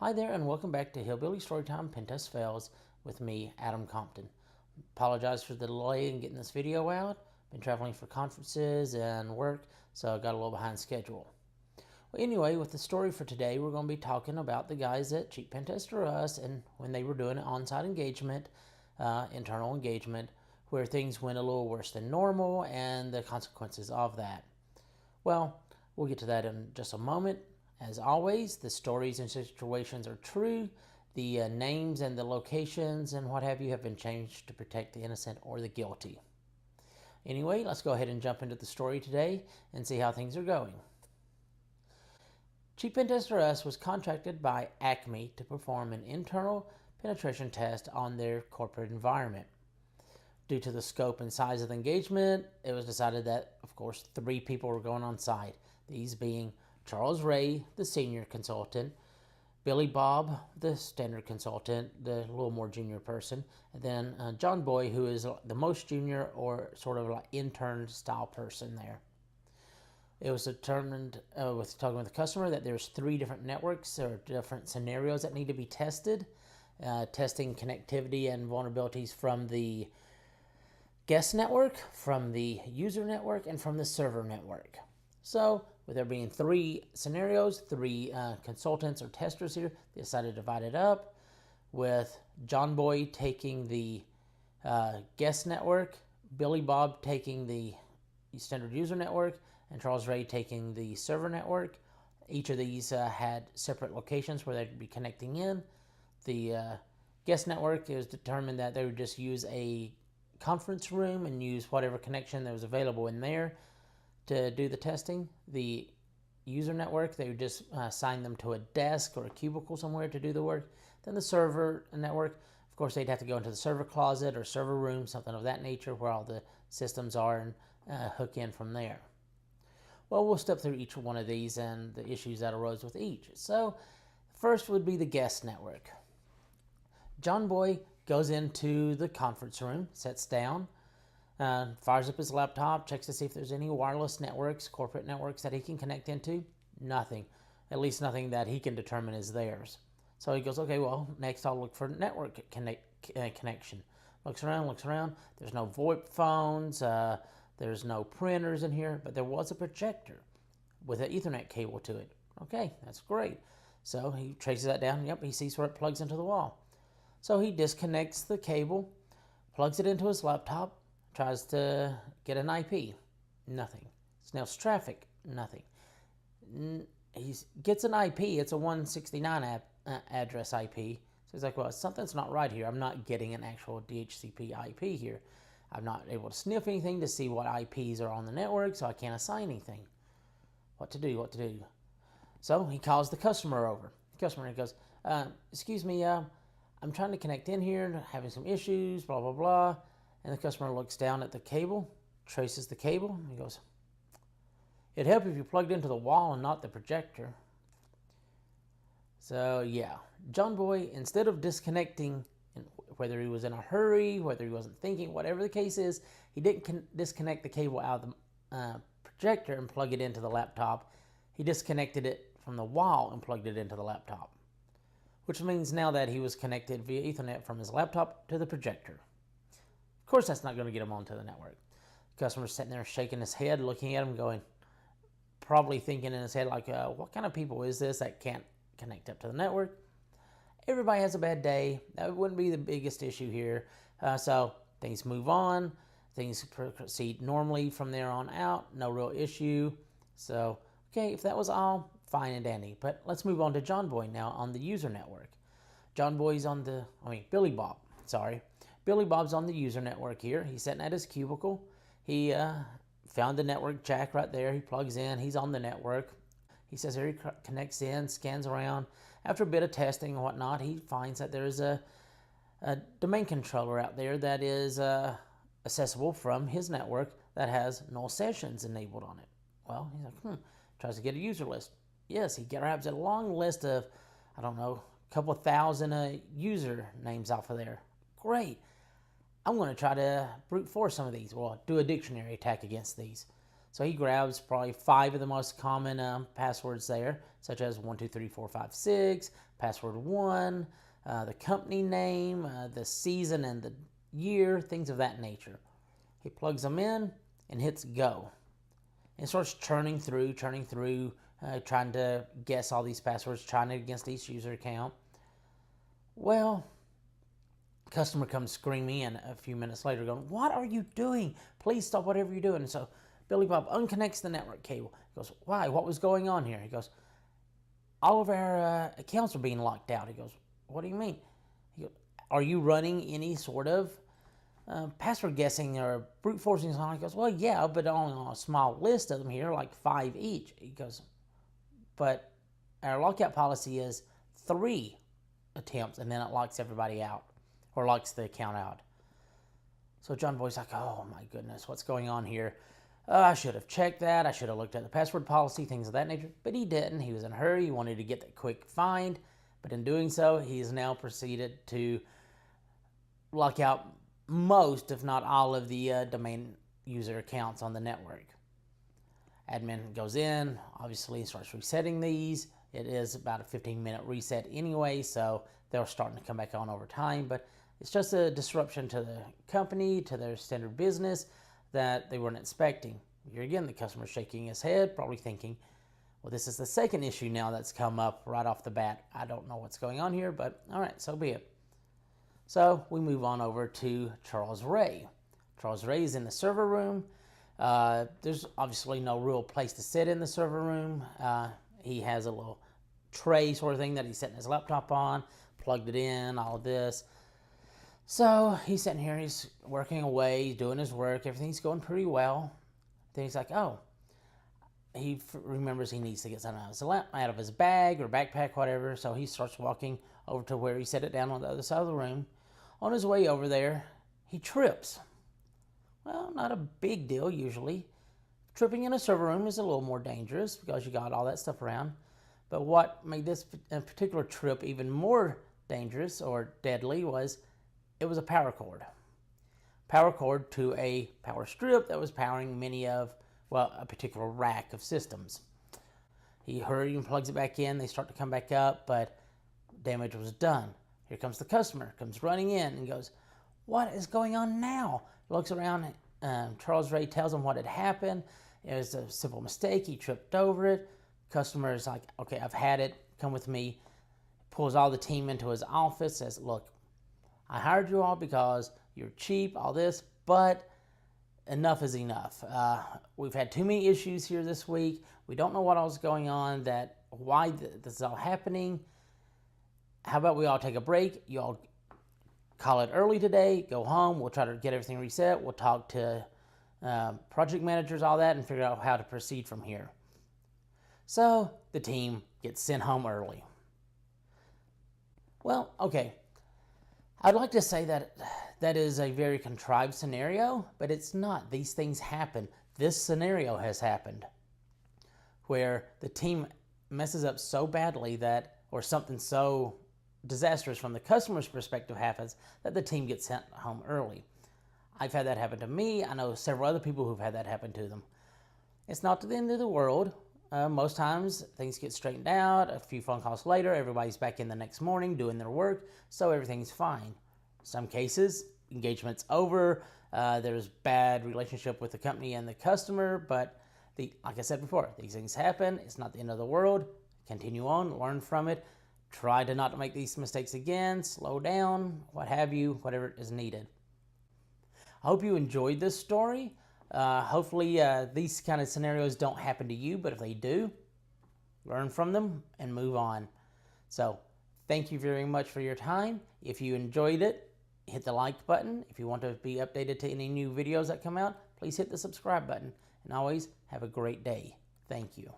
Hi there and welcome back to Hillbilly Storytime Pentest Fails with me, Adam Compton. Apologize for the delay in getting this video out. Been traveling for conferences and work, so I got a little behind schedule. Well, anyway, with the story for today, we're going to be talking about the guys at Cheap Pentests R Us and when they were doing an on-site engagement, internal engagement, where things went a little worse than normal and the consequences of that. Well, we'll get to that in just a moment. As always, the stories and situations are true. The names and the locations and what have you have been changed to protect the innocent or the guilty. Anyway, let's go ahead and jump into the story today and see how things are going. Cheap Pentests R Us was contracted by Acme to perform an internal penetration test on their corporate environment. Due to the scope and size of the engagement, it was decided that, of course, 3 people were going on site. These being Charles Ray, the senior consultant, Billy Bob, the standard consultant, the little more junior person, and then John Boy, who is the most junior or sort of like intern style person there. It was determined with talking with the customer that there's 3 different networks or different scenarios that need to be tested, testing connectivity and vulnerabilities from the guest network, from the user network, and from the server network. So, with there being 3 scenarios, 3 consultants or testers here, they decided to divide it up with John Boy taking the guest network, Billy Bob taking the standard user network, and Charles Ray taking the server network. Each of these had separate locations where they'd be connecting in. The guest network, it was determined that they would just use a conference room and use whatever connection that was available in there to do the testing. The user network, they would just assign them to a desk or a cubicle somewhere to do the work. Then the server network, of course, they'd have to go into the server closet or server room, something of that nature, where all the systems are, and hook in from there. Well, we'll step through each one of these and the issues that arose with each. So, first would be the guest network. John Boy goes into the conference room, sits down, fires up his laptop, checks to see if there's any wireless networks, corporate networks that he can connect into. Nothing. At least nothing that he can determine is theirs. So he goes, okay, well, next I'll look for network connection. Looks around. There's no VoIP phones. There's no printers in here, but there was a projector with an Ethernet cable to it. Okay, that's great. So he traces that down. Yep, he sees where it plugs into the wall. So he disconnects the cable, plugs it into his laptop, tries to get an IP. Nothing. Snails traffic. Nothing. He gets an IP. It's a 169 address IP. So he's like, well, something's not right here. I'm not getting an actual DHCP IP here. I'm not able to sniff anything to see what IPs are on the network, so I can't assign anything. What to do? So he calls the customer over. The customer goes, excuse me, I'm trying to connect in here, having some issues, blah, blah, blah. And the customer looks down at the cable, traces the cable, and he goes, it'd help if you plugged into the wall and not the projector. So yeah, John Boy, instead of disconnecting, whether he was in a hurry, whether he wasn't thinking, whatever the case is, he didn't disconnect the cable out of the projector and plug it into the laptop. He disconnected it from the wall and plugged it into the laptop, which means now that he was connected via Ethernet from his laptop to the projector. Of course, that's not going to get him onto the network. The customer's sitting there shaking his head, looking at him, going, probably thinking in his head, like, what kind of people is this that can't connect up to the network? Everybody has a bad day. That wouldn't be the biggest issue here. So things move on. Things proceed normally from there on out. No real issue. So, okay, if that was all, fine and dandy. But let's move on to John Boy now on the user network. Billy Bob, sorry. Billy Bob's on the user network here. He's sitting at his cubicle. He found the network jack right there. He plugs in. He's on the network. He says here he connects in, scans around. After a bit of testing and whatnot, he finds that there's a domain controller out there that is accessible from his network that has null sessions enabled on it. Well, he's like, tries to get a user list. Yes, he grabs a long list of, I don't know, a couple of thousand user names off of there. Great. I'm going to try to brute force some of these. Well, do a dictionary attack against these. So he grabs probably 5 of the most common passwords there, such as 123456, password 1, the company name, the season and the year, things of that nature. He plugs them in and hits go. And starts churning through, trying to guess all these passwords, trying it against each user account. Well, customer comes screaming in a few minutes later going, "What are you doing? Please stop whatever you're doing." And so Billy Bob unconnects the network cable. He goes, "Why? What was going on here?" He goes, "All of our accounts are being locked out." He goes, "What do you mean?" He goes, "Are you running any sort of password guessing or brute forcing?" He goes, "Well, yeah, but only on a small list of them here, like 5 each." He goes, "But our lockout policy is 3 attempts, and then it locks everybody out, or locks the account out." So John Boy's like, "Oh my goodness, what's going on here? I should have checked that. I should have looked at the password policy, things of that nature." But he didn't. He was in a hurry. He wanted to get that quick find. But in doing so, he's now proceeded to lock out most, if not all, of the domain user accounts on the network. Admin goes in, obviously starts resetting these. It is about a 15-minute reset anyway, so they're starting to come back on over time. But it's just a disruption to the company, to their standard business that they weren't expecting. Here again, the customer shaking his head, probably thinking, well, this is the second issue now that's come up right off the bat. I don't know what's going on here, but all right, so be it. So we move on over to Charles Ray. Charles Ray is in the server room. There's obviously no real place to sit in the server room. He has a little tray sort of thing that he's setting his laptop on, plugged it in, all of this. So he's sitting here, he's working away, doing his work, everything's going pretty well. Then he's like, oh, he remembers he needs to get something out of his bag or backpack, whatever. So he starts walking over to where he set it down on the other side of the room. On his way over there, he trips. Well, not a big deal usually. Tripping in a server room is a little more dangerous because you got all that stuff around. But what made this particular trip even more dangerous or deadly was it was a power cord. Power cord to a power strip that was powering many of, well, a particular rack of systems. He hurried and plugs it back in. They start to come back up, but damage was done. Here comes the customer, comes running in and goes, "What is going on now?" Looks around. Charles Ray tells him what had happened. It was a simple mistake. He tripped over it. Customer is like, "Okay, I've had it. Come with me." Pulls all the team into his office. Says, "Look, I hired you all because you're cheap, all this, but enough is enough. We've had too many issues here this week. We don't know what else is going on, why this is all happening. How about we all take a break? You all call it early today, go home. We'll try to get everything reset. We'll talk to project managers, all that, and figure out how to proceed from here." So the team gets sent home early. Well, okay. I'd like to say that is a very contrived scenario, but it's not. These things happen. This scenario has happened where the team messes up so badly or something so disastrous from the customer's perspective happens that the team gets sent home early. I've had that happen to me. I know several other people who've had that happen to them. It's not to the end of the world. Most times things get straightened out. A few phone calls later, everybody's back in the next morning doing their work, so everything's fine. Some cases, engagement's over. There's bad relationship with the company and the customer, but like I said before, these things happen. It's not the end of the world. Continue on, learn from it. Try to not make these mistakes again. Slow down, what have you, whatever is needed. I hope you enjoyed this story. Hopefully these kind of scenarios don't happen to you, but if they do, learn from them and move on. So thank you very much for your time. If you enjoyed it, hit the like button. If you want to be updated to any new videos that come out, please hit the subscribe button. And always have a great day. Thank you.